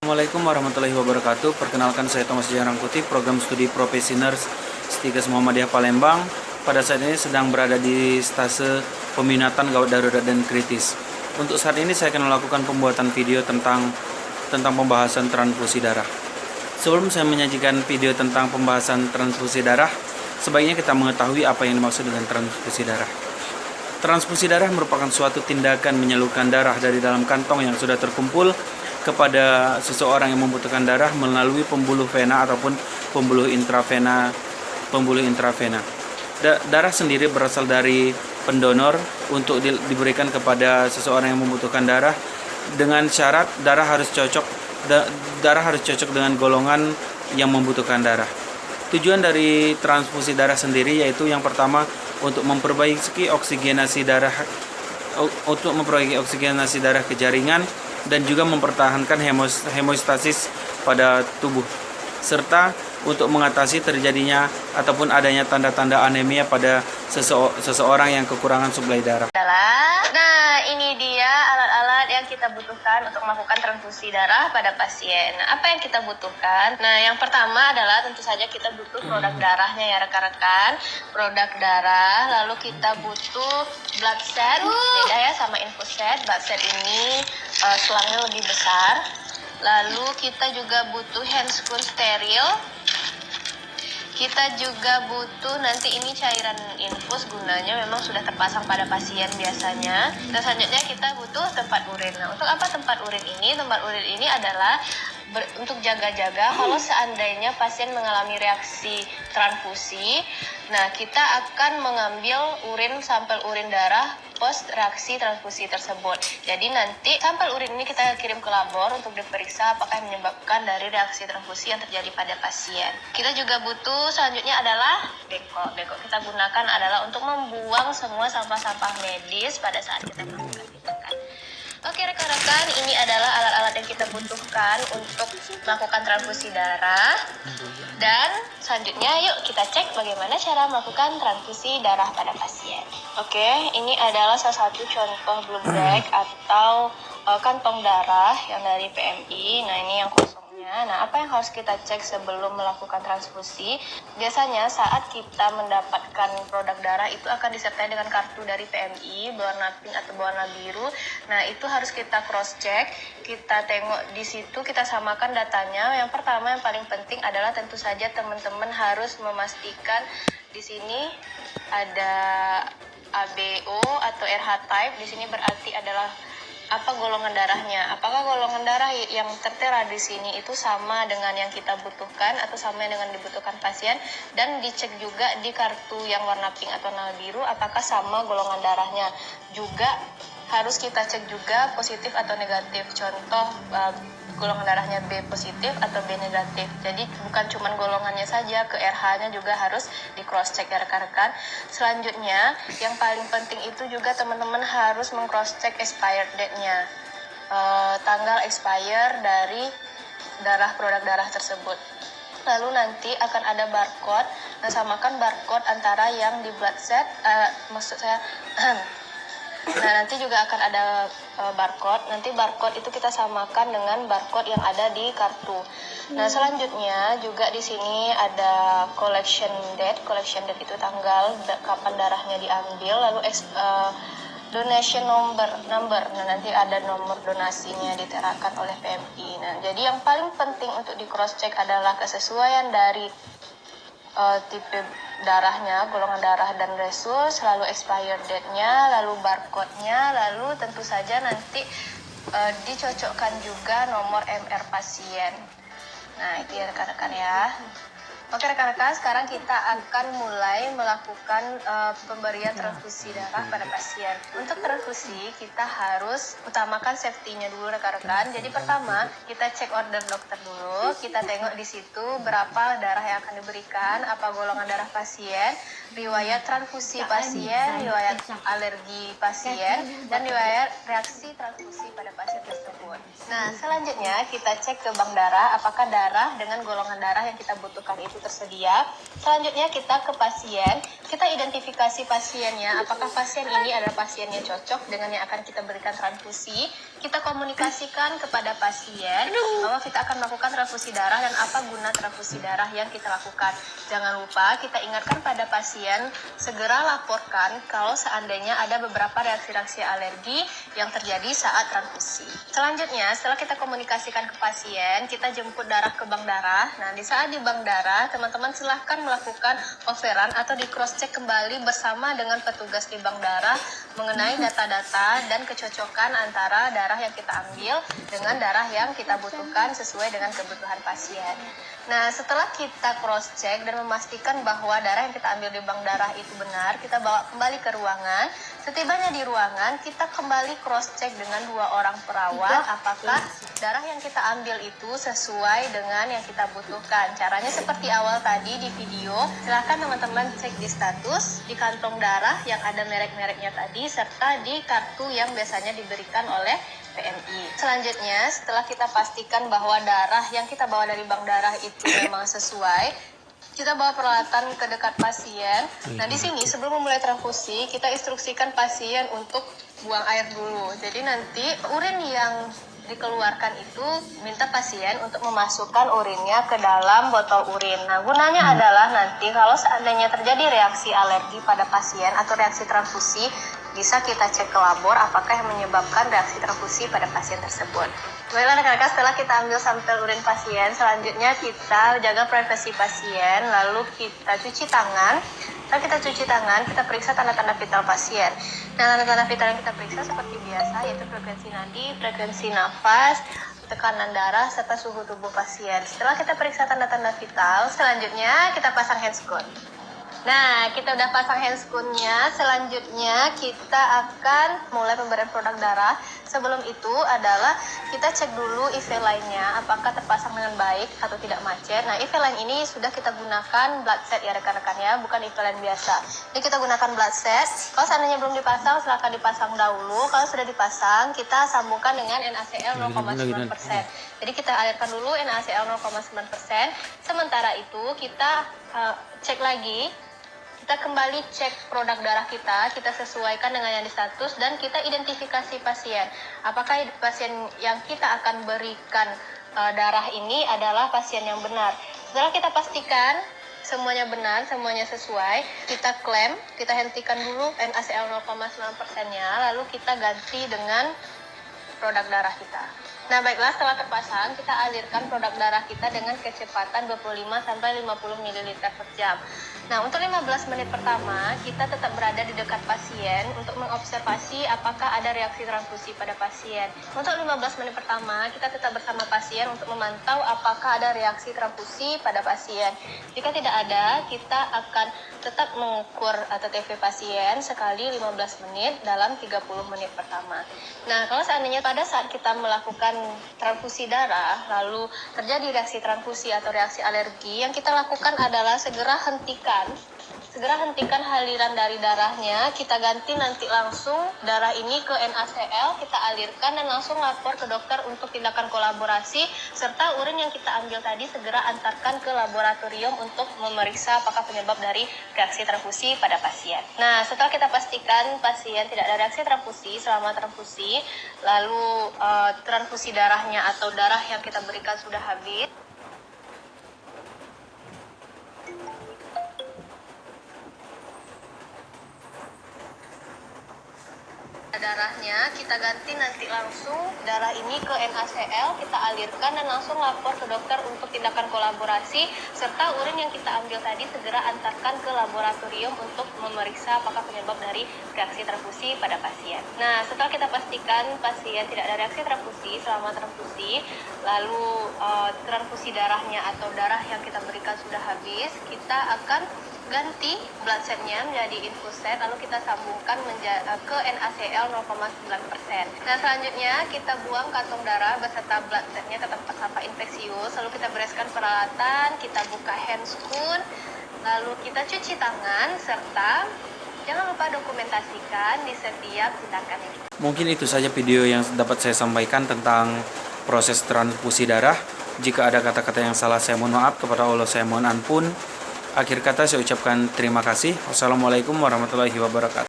Assalamualaikum warahmatullahi wabarakatuh. Perkenalkan, saya Thomas Jarangkuti, program studi Profesi Nurse Stigas Muhammadiyah Palembang. Pada saat ini sedang berada di stase peminatan gawat darurat dan kritis. Untuk saat ini saya akan melakukan pembuatan video tentang pembahasan transfusi darah. Sebelum saya menyajikan video tentang pembahasan transfusi darah, sebaiknya kita mengetahui apa yang dimaksud dengan transfusi darah. Transfusi darah merupakan suatu tindakan menyalurkan darah dari dalam kantong yang sudah terkumpul kepada seseorang yang membutuhkan darah melalui pembuluh vena ataupun pembuluh intravena. Darah sendiri berasal dari pendonor untuk diberikan kepada seseorang yang membutuhkan darah dengan syarat darah harus cocok dengan golongan yang membutuhkan darah. Tujuan dari transfusi darah sendiri yaitu yang pertama untuk memperbaiki oksigenasi darah ke jaringan dan juga mempertahankan hemostasis pada tubuh, serta untuk mengatasi terjadinya ataupun adanya tanda-tanda anemia pada seseorang yang kekurangan suplai darah. Nah, ini dia alat-alat yang kita butuhkan untuk melakukan transfusi darah pada pasien. Nah, apa yang kita butuhkan? Nah, yang pertama adalah tentu saja kita butuh produk darahnya ya rekan-rekan. Produk darah, lalu kita butuh blood set. Beda ya sama infus set. Blood set ini selangnya lebih besar. Lalu kita juga butuh handscoon steril. Kita juga butuh nanti ini cairan infus, gunanya memang sudah terpasang pada pasien biasanya. Dan selanjutnya kita butuh tempat urin. Nah, untuk apa tempat urin ini? Tempat urin ini adalah untuk jaga-jaga kalau seandainya pasien mengalami reaksi transfusi. Nah, kita akan mengambil sampel urin darah post reaksi transfusi tersebut. Jadi nanti sampel urin ini kita kirim ke labor untuk diperiksa apakah yang menyebabkan dari reaksi transfusi yang terjadi pada pasien. Kita juga butuh selanjutnya adalah beko. Beko kita gunakan adalah untuk membuang semua sampah-sampah medis pada saat kita melakukan tindakan. Oke rekan-rekan, ini adalah alat-alat yang kita butuhkan untuk melakukan transfusi darah. Dan selanjutnya yuk kita cek bagaimana cara melakukan transfusi darah pada pasien. Oke, ini adalah salah satu contoh blood bag atau kantong darah yang dari PMI. Nah, ini yang kosongnya. Nah, apa yang harus kita cek sebelum melakukan transfusi? Biasanya saat kita mendapatkan produk darah itu akan disertai dengan kartu dari PMI berwarna pink atau berwarna biru. Nah, itu harus kita cross check. Kita tengok di situ, kita samakan datanya. Yang pertama yang paling penting adalah tentu saja teman-teman harus memastikan di sini ada ABO atau RH type. Di sini berarti adalah apa golongan darahnya. Apakah golongan darah yang tertera di sini itu sama dengan yang kita butuhkan atau sama dengan dibutuhkan pasien, dan dicek juga di kartu yang warna pink atau warna biru apakah sama golongan darahnya. Juga harus kita cek juga positif atau negatif. Contoh golongan darahnya B positif atau B negatif. Jadi bukan cuma golongannya saja, ke RH-nya juga harus di cross check ya rekan-rekan. Selanjutnya yang paling penting itu juga teman-teman harus meng-cross check expired date-nya. Tanggal expire dari produk darah tersebut. Lalu nanti akan ada barcode. Nah, samakan barcode antara yang di blood set, nah, nanti juga akan ada barcode. Nanti barcode itu kita samakan dengan barcode yang ada di kartu. Nah, selanjutnya juga di sini ada collection date. Collection date itu tanggal kapan darahnya diambil. Lalu donation number. Nah, nanti ada nomor donasinya diterakan oleh PMI. Nah, jadi yang paling penting untuk di cross check adalah kesesuaian dari tipe darahnya, golongan darah dan resus, lalu expired date-nya, lalu barcode-nya, lalu tentu saja nanti dicocokkan juga nomor MR pasien. Nah, itu ya rekan-rekan ya. Oke rekan-rekan, sekarang kita akan mulai melakukan pemberian transfusi darah pada pasien. Untuk transfusi kita harus utamakan safety-nya dulu rekan-rekan. Jadi pertama kita cek order dokter dulu. Kita tengok di situ berapa darah yang akan diberikan, apa golongan darah pasien, riwayat transfusi pasien, riwayat alergi pasien, dan riwayat reaksi transfusi pada pasien tersebut. Nah, selanjutnya kita cek ke bank darah apakah darah dengan golongan darah yang kita butuhkan itu tersedia. Selanjutnya kita ke pasien, kita identifikasi pasiennya, apakah pasien ini adalah pasien yang cocok dengan yang akan kita berikan transfusi. kita komunikasikan kepada pasien bahwa kita akan melakukan transfusi darah dan apa guna transfusi darah yang kita lakukan. Jangan lupa kita ingatkan pada pasien segera laporkan kalau seandainya ada beberapa reaksi-reaksi alergi yang terjadi saat transfusi. Selanjutnya, setelah kita komunikasikan ke pasien, kita jemput darah ke bank darah. Nah, di saat di bank darah, teman-teman silahkan melakukan overrun atau di cross check kembali bersama dengan petugas di bank darah mengenai data-data dan kecocokan antara darah yang kita ambil dengan darah yang kita butuhkan sesuai dengan kebutuhan pasien. Nah, setelah kita cross check dan memastikan bahwa darah yang kita ambil di bank darah itu benar, kita bawa kembali ke ruangan. Setibanya di ruangan, kita kembali cross check dengan 2 orang perawat apakah darah yang kita ambil itu sesuai dengan yang kita butuhkan. Caranya seperti awal tadi di video, silahkan teman-teman cek di status, di kantong darah yang ada merek-mereknya tadi, serta di kartu yang biasanya diberikan oleh PMI. Selanjutnya, setelah kita pastikan bahwa darah yang kita bawa dari bank darah itu memang sesuai, kita bawa peralatan ke dekat pasien. Nah, di sini sebelum memulai transfusi, kita instruksikan pasien untuk buang air dulu. Jadi nanti urin yang dikeluarkan itu minta pasien untuk memasukkan urinnya ke dalam botol urin. Nah, gunanya adalah nanti kalau seandainya terjadi reaksi alergi pada pasien atau reaksi transfusi, bisa kita cek ke labor apakah yang menyebabkan reaksi transfusi pada pasien tersebut. Baiklah rekan-rekan, setelah kita ambil sampel urin pasien, selanjutnya kita jaga privasi pasien, lalu kita cuci tangan. Setelah kita cuci tangan, kita periksa tanda-tanda vital pasien. Nah, tanda-tanda vital yang kita periksa seperti biasa, yaitu frekuensi nadi, frekuensi nafas, tekanan darah, serta suhu tubuh pasien. Setelah kita periksa tanda-tanda vital, selanjutnya kita pasang handscoon. Nah, kita udah pasang handscoon-nya, selanjutnya kita akan mulai pemberian produk darah. Sebelum itu adalah kita cek dulu IV line-nya apakah terpasang dengan baik atau tidak macet. Nah, IV line ini sudah kita gunakan blood set ya rekan-rekan ya, bukan IV line biasa. Ini kita gunakan blood set. Kalau seandainya belum dipasang, silakan dipasang dahulu. Kalau sudah dipasang, kita sambungkan dengan NaCl 0,9%. Jadi kita alirkan dulu NaCl 0,9%. Sementara itu kita cek lagi. Kita kembali cek produk darah kita sesuaikan dengan yang di status dan kita identifikasi pasien. Apakah pasien yang kita akan berikan darah ini adalah pasien yang benar. Setelah kita pastikan semuanya benar, semuanya sesuai, kita klaim, kita hentikan dulu NaCl 0,9%-nya, lalu kita ganti dengan produk darah kita. Nah, baiklah, setelah terpasang, kita alirkan produk darah kita dengan kecepatan 25-50 ml per jam. Nah, untuk 15 menit pertama, kita tetap berada di dekat pasien untuk mengobservasi apakah ada reaksi transfusi pada pasien. Untuk 15 menit pertama, kita tetap bersama pasien untuk memantau apakah ada reaksi transfusi pada pasien. Jika tidak ada, kita akan tetap mengukur ATTV pasien sekali 15 menit dalam 30 menit pertama. Nah, kalau seandainya pada saat kita melakukan transfusi darah, lalu terjadi reaksi transfusi atau reaksi alergi, yang kita lakukan adalah segera hentikan aliran dari darahnya, kita ganti nanti langsung darah ini ke NaCl, kita alirkan dan langsung lapor ke dokter untuk tindakan kolaborasi, serta urin yang kita ambil tadi segera antarkan ke laboratorium untuk memeriksa apakah penyebab dari reaksi transfusi pada pasien. Nah, setelah kita pastikan pasien tidak ada reaksi transfusi selama transfusi, lalu transfusi darahnya atau darah yang kita berikan sudah habis, darahnya kita ganti nanti langsung darah ini ke NaCl, kita alirkan dan langsung lapor ke dokter untuk tindakan kolaborasi, serta urin yang kita ambil tadi segera antarkan ke laboratorium untuk memeriksa apakah penyebab dari reaksi transfusi pada pasien. Nah, setelah kita pastikan pasien tidak ada reaksi transfusi selama transfusi, lalu transfusi darahnya atau darah yang kita berikan sudah habis, kita akan ganti blood set-nya menjadi infuset, lalu kita sambungkan ke NaCl 0,9%. Nah, selanjutnya kita buang kantong darah beserta blood set-nya ke tempat sampah infeksius, lalu kita bereskan peralatan, kita buka handscoon, lalu kita cuci tangan, serta jangan lupa dokumentasikan di setiap tindakan ini. Mungkin itu saja video yang dapat saya sampaikan tentang proses transfusi darah. Jika ada kata-kata yang salah, saya mohon maaf. Kepada Allah saya mohon ampun. Akhir kata saya ucapkan terima kasih. Wassalamualaikum warahmatullahi wabarakatuh.